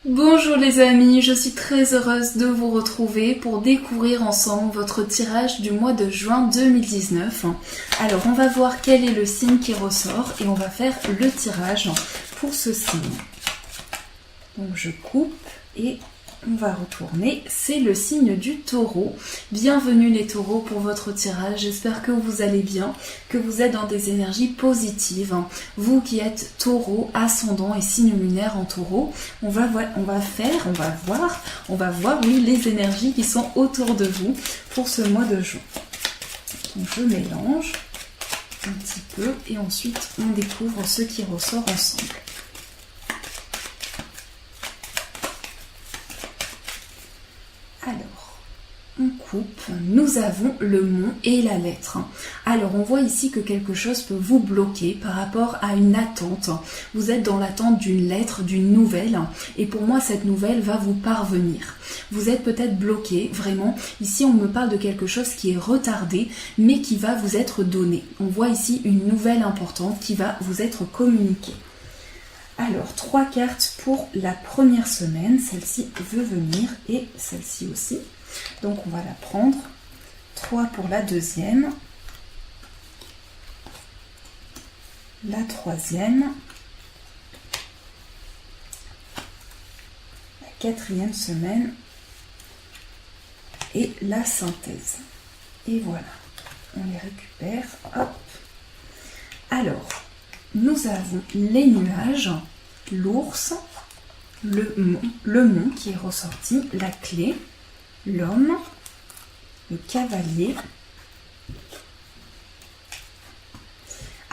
Bonjour les amis, je suis très heureuse de vous retrouver pour découvrir ensemble votre tirage du mois de juin 2019. Alors on va voir quel est le signe qui ressort et on va faire le tirage pour ce signe. Donc je coupe et on va retourner, c'est le signe du taureau. Bienvenue les taureaux pour votre tirage, j'espère que vous allez bien, que vous êtes dans des énergies positives. Vous qui êtes taureau, ascendant et signe lunaire en taureau, on va voir les énergies qui sont autour de vous pour ce mois de juin. Donc je mélange un petit peu et ensuite on découvre ce qui ressort ensemble. Alors, on coupe, nous avons le mont et la lettre. Alors, on voit ici que quelque chose peut vous bloquer par rapport à une attente. Vous êtes dans l'attente d'une lettre, d'une nouvelle, et pour moi, cette nouvelle va vous parvenir. Vous êtes peut-être bloqué, vraiment. Ici, on me parle de quelque chose qui est retardé, mais qui va vous être donné. On voit ici une nouvelle importante qui va vous être communiquée. Alors, 3 cartes pour la première semaine. Celle-ci veut venir et celle-ci aussi. Donc, on va la prendre. 3 pour la deuxième. La troisième. La quatrième semaine. Et la synthèse. Et voilà. On les récupère. Hop. Alors, nous avons les nuages, l'ours, le mont qui est ressorti, la clé, l'homme, le cavalier.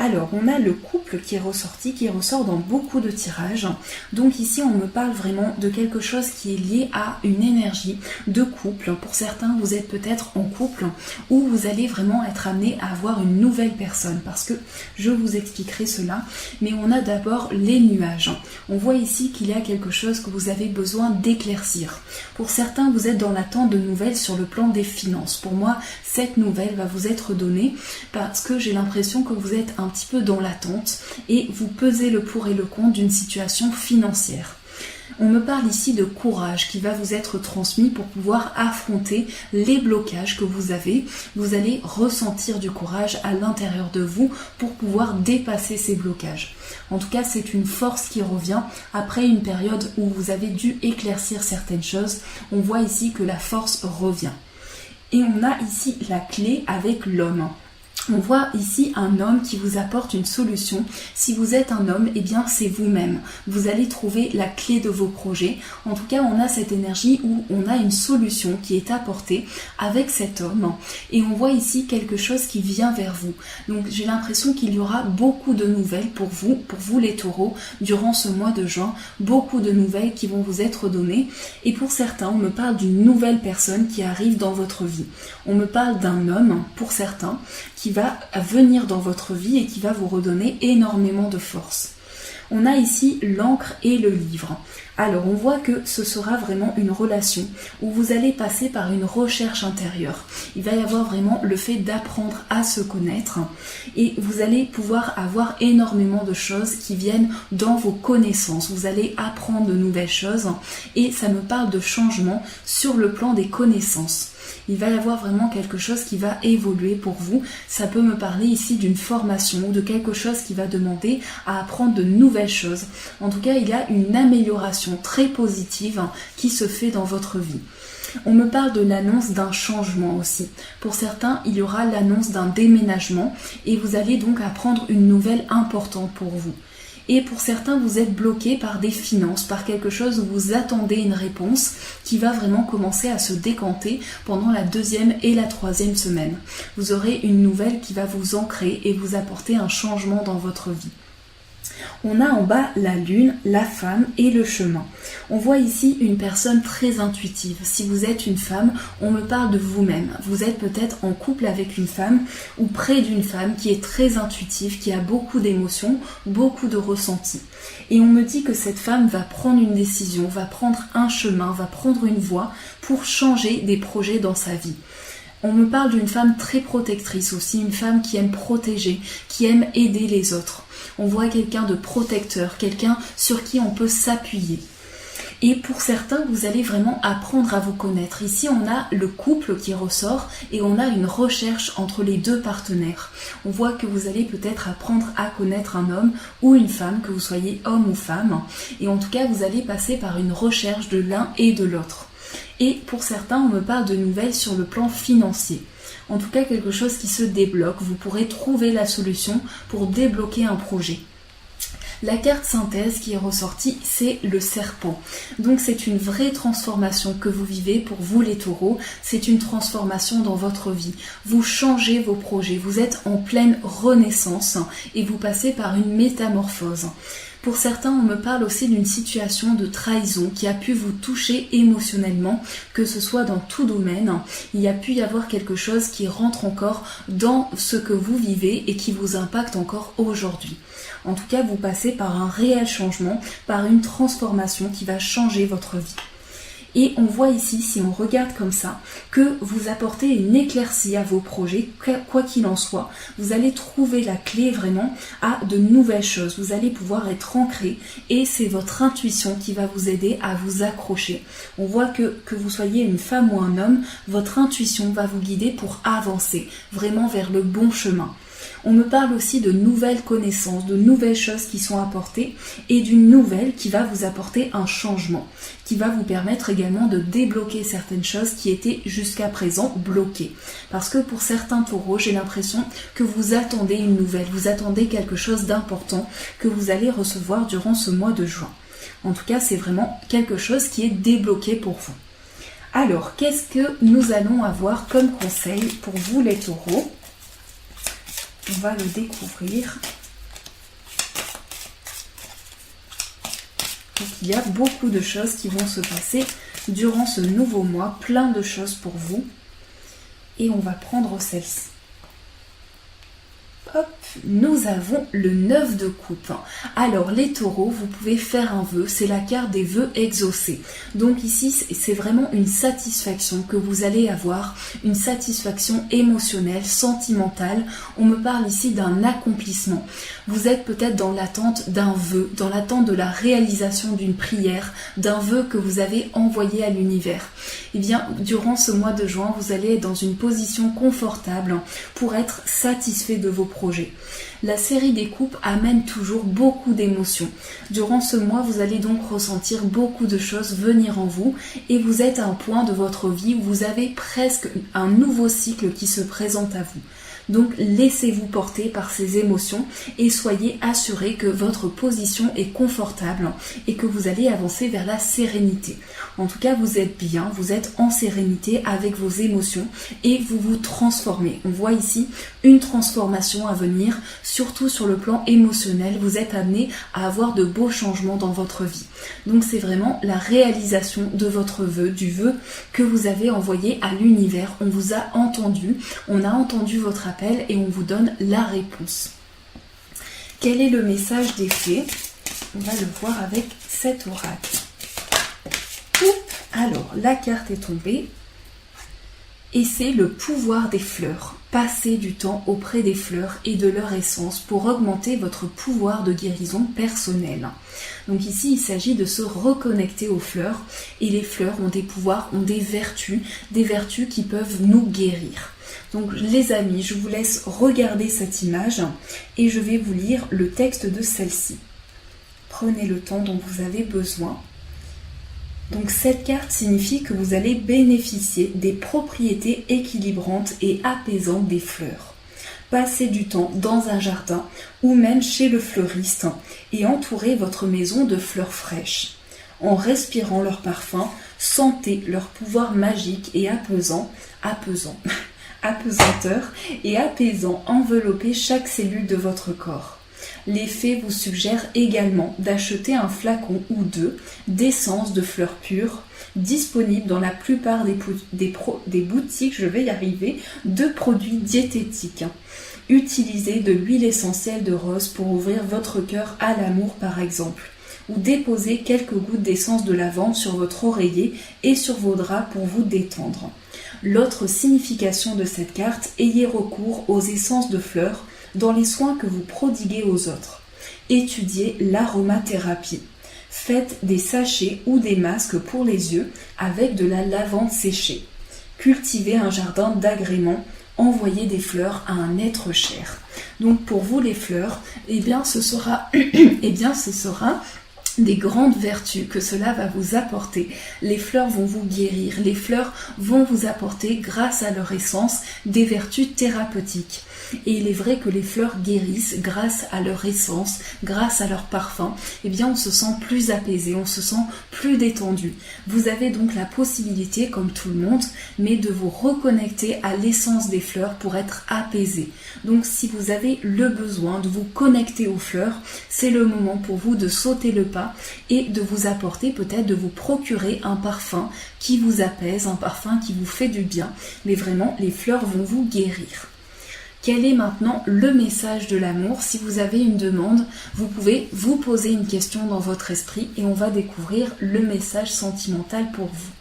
Alors, on a le couple qui est ressorti, qui ressort dans beaucoup de tirages. Donc ici, on me parle vraiment de quelque chose qui est lié à une énergie de couple. Pour certains, vous êtes peut-être en couple ou vous allez vraiment être amené à avoir une nouvelle personne parce que je vous expliquerai cela. Mais on a d'abord les nuages. On voit ici qu'il y a quelque chose que vous avez besoin d'éclaircir. Pour certains, vous êtes dans l'attente de nouvelles sur le plan des finances. Pour moi, cette nouvelle va vous être donnée parce que j'ai l'impression que vous êtes un petit peu dans l'attente et vous pesez le pour et le contre d'une situation financière. On me parle ici de courage qui va vous être transmis pour pouvoir affronter les blocages que vous avez. Vous allez ressentir du courage à l'intérieur de vous pour pouvoir dépasser ces blocages. En tout cas, c'est une force qui revient après une période où vous avez dû éclaircir certaines choses. On voit ici que la force revient. Et on a ici la clé avec l'homme. On voit ici un homme qui vous apporte une solution. Si vous êtes un homme, eh bien c'est vous-même. Vous allez trouver la clé de vos projets. En tout cas, on a cette énergie où on a une solution qui est apportée avec cet homme. Et on voit ici quelque chose qui vient vers vous. Donc j'ai l'impression qu'il y aura beaucoup de nouvelles pour vous les taureaux, durant ce mois de juin. Beaucoup de nouvelles qui vont vous être données. Et pour certains, on me parle d'une nouvelle personne qui arrive dans votre vie. On me parle d'un homme, pour certains, qui va venir dans votre vie et qui va vous redonner énormément de force. On a ici l'encre et le livre. Alors on voit que ce sera vraiment une relation où vous allez passer par une recherche intérieure. Il va y avoir vraiment le fait d'apprendre à se connaître et vous allez pouvoir avoir énormément de choses qui viennent dans vos connaissances. Vous allez apprendre de nouvelles choses et ça me parle de changement sur le plan des connaissances. Il va y avoir vraiment quelque chose qui va évoluer pour vous. Ça peut me parler ici d'une formation ou de quelque chose qui va demander à apprendre de nouvelles choses. En tout cas, il y a une amélioration très positive qui se fait dans votre vie. On me parle de l'annonce d'un changement aussi. Pour certains, il y aura l'annonce d'un déménagement et vous allez donc apprendre une nouvelle importante pour vous. Et pour certains, vous êtes bloqué par des finances, par quelque chose où vous attendez une réponse qui va vraiment commencer à se décanter pendant la 2e et la 3e semaine. Vous aurez une nouvelle qui va vous ancrer et vous apporter un changement dans votre vie. On a en bas la lune, la femme et le chemin. On voit ici une personne très intuitive. Si vous êtes une femme, on me parle de vous-même. Vous êtes peut-être en couple avec une femme ou près d'une femme qui est très intuitive, qui a beaucoup d'émotions, beaucoup de ressentis. Et on me dit que cette femme va prendre une décision, va prendre un chemin, va prendre une voie pour changer des projets dans sa vie. On me parle d'une femme très protectrice aussi, une femme qui aime protéger, qui aime aider les autres. On voit quelqu'un de protecteur, quelqu'un sur qui on peut s'appuyer. Et pour certains, vous allez vraiment apprendre à vous connaître. Ici, on a le couple qui ressort et on a une recherche entre les deux partenaires. On voit que vous allez peut-être apprendre à connaître un homme ou une femme, que vous soyez homme ou femme. Et en tout cas, vous allez passer par une recherche de l'un et de l'autre. Et pour certains, on me parle de nouvelles sur le plan financier. En tout cas, quelque chose qui se débloque. Vous pourrez trouver la solution pour débloquer un projet. La carte synthèse qui est ressortie, c'est le serpent. Donc c'est une vraie transformation que vous vivez pour vous les taureaux. C'est une transformation dans votre vie. Vous changez vos projets. Vous êtes en pleine renaissance et vous passez par une métamorphose. Pour certains, on me parle aussi d'une situation de trahison qui a pu vous toucher émotionnellement, que ce soit dans tout domaine. Il y a pu y avoir quelque chose qui rentre encore dans ce que vous vivez et qui vous impacte encore aujourd'hui. En tout cas, vous passez par un réel changement, par une transformation qui va changer votre vie. Et on voit ici, si on regarde comme ça, que vous apportez une éclaircie à vos projets, quoi qu'il en soit. Vous allez trouver la clé vraiment à de nouvelles choses. Vous allez pouvoir être ancré et c'est votre intuition qui va vous aider à vous accrocher. On voit que vous soyez une femme ou un homme, votre intuition va vous guider pour avancer vraiment vers le bon chemin. On me parle aussi de nouvelles connaissances, de nouvelles choses qui sont apportées et d'une nouvelle qui va vous apporter un changement, qui va vous permettre également de débloquer certaines choses qui étaient jusqu'à présent bloquées. Parce que pour certains taureaux, j'ai l'impression que vous attendez une nouvelle, vous attendez quelque chose d'important que vous allez recevoir durant ce mois de juin. En tout cas, c'est vraiment quelque chose qui est débloqué pour vous. Alors, qu'est-ce que nous allons avoir comme conseil pour vous les taureaux ? On va le découvrir. Donc, il y a beaucoup de choses qui vont se passer durant ce nouveau mois, plein de choses pour vous. Et on va prendre celle-ci. Hop, nous avons le 9 de coupe. Alors les taureaux, vous pouvez faire un vœu, c'est la carte des vœux exaucés. Donc ici, c'est vraiment une satisfaction que vous allez avoir, une satisfaction émotionnelle, sentimentale. On me parle ici d'un accomplissement. Vous êtes peut-être dans l'attente d'un vœu, dans l'attente de la réalisation d'une prière, d'un vœu que vous avez envoyé à l'univers. Eh bien, durant ce mois de juin, vous allez être dans une position confortable pour être satisfait de vos projets. La série des coupes amène toujours beaucoup d'émotions. Durant ce mois, vous allez donc ressentir beaucoup de choses venir en vous et vous êtes à un point de votre vie où vous avez presque un nouveau cycle qui se présente à vous. Donc laissez-vous porter par ces émotions et soyez assurés que votre position est confortable et que vous allez avancer vers la sérénité. En tout cas, vous êtes bien, vous êtes en sérénité avec vos émotions et vous vous transformez. On voit ici une transformation à venir, surtout sur le plan émotionnel. Vous êtes amené à avoir de beaux changements dans votre vie. Donc c'est vraiment la réalisation de votre vœu, du vœu que vous avez envoyé à l'univers. On vous a entendu, on a entendu votre appel et on vous donne la réponse. Quel est le message des fées ? On va le voir avec cet oracle. Alors, la carte est tombée et c'est le pouvoir des fleurs. Passez du temps auprès des fleurs et de leur essence pour augmenter votre pouvoir de guérison personnelle. Donc ici, il s'agit de se reconnecter aux fleurs et les fleurs ont des pouvoirs, ont des vertus qui peuvent nous guérir. Donc les amis, je vous laisse regarder cette image et je vais vous lire le texte de celle-ci. Prenez le temps dont vous avez besoin. Donc cette carte signifie que vous allez bénéficier des propriétés équilibrantes et apaisantes des fleurs. Passez du temps dans un jardin ou même chez le fleuriste et entourez votre maison de fleurs fraîches. En respirant leur parfum, sentez leur pouvoir magique et apaisanteur et apaisant envelopper chaque cellule de votre corps. Les fées vous suggèrent également d'acheter un flacon ou deux d'essence de fleurs pures, disponible dans la plupart des boutiques, de produits diététiques. Utilisez de l'huile essentielle de rose pour ouvrir votre cœur à l'amour par exemple, ou déposez quelques gouttes d'essence de lavande sur votre oreiller et sur vos draps pour vous détendre. L'autre signification de cette carte, ayez recours aux essences de fleurs dans les soins que vous prodiguez aux autres. Étudiez l'aromathérapie. Faites des sachets ou des masques pour les yeux avec de la lavande séchée. Cultivez un jardin d'agrément. Envoyez des fleurs à un être cher. Donc pour vous les fleurs, ce sera des grandes vertus que cela va vous apporter. Les fleurs vont vous guérir, les fleurs vont vous apporter, grâce à leur essence, des vertus thérapeutiques. Et il est vrai que les fleurs guérissent grâce à leur essence, grâce à leur parfum. On se sent plus apaisé, on se sent plus détendu. Vous avez donc la possibilité, comme tout le monde, mais de vous reconnecter à l'essence des fleurs pour être apaisé. Donc si vous avez le besoin de vous connecter aux fleurs, c'est le moment pour vous de sauter le pas et de vous apporter, peut-être de vous procurer un parfum qui vous apaise, un parfum qui vous fait du bien. Mais vraiment, les fleurs vont vous guérir. Quel est maintenant le message de l'amour? Si vous avez une demande, vous pouvez vous poser une question dans votre esprit et on va découvrir le message sentimental pour vous.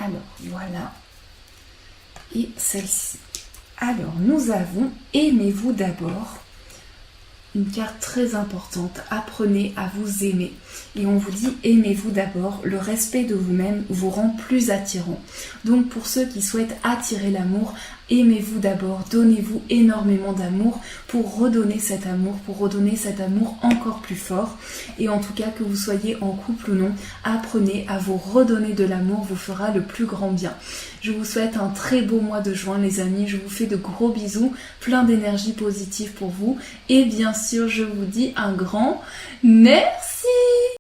Alors, voilà. Et celle-ci. Alors, nous avons « Aimez-vous d'abord ». Une carte très importante. Apprenez à vous aimer. Et on vous dit « Aimez-vous d'abord ». Le respect de vous-même vous rend plus attirant. Donc, pour ceux qui souhaitent attirer l'amour, aimez-vous d'abord, donnez-vous énormément d'amour pour redonner cet amour encore plus fort. Et en tout cas, que vous soyez en couple ou non, apprenez à vous redonner de l'amour, vous fera le plus grand bien. Je vous souhaite un très beau mois de juin les amis, je vous fais de gros bisous, plein d'énergie positive pour vous. Et bien sûr, je vous dis un grand merci.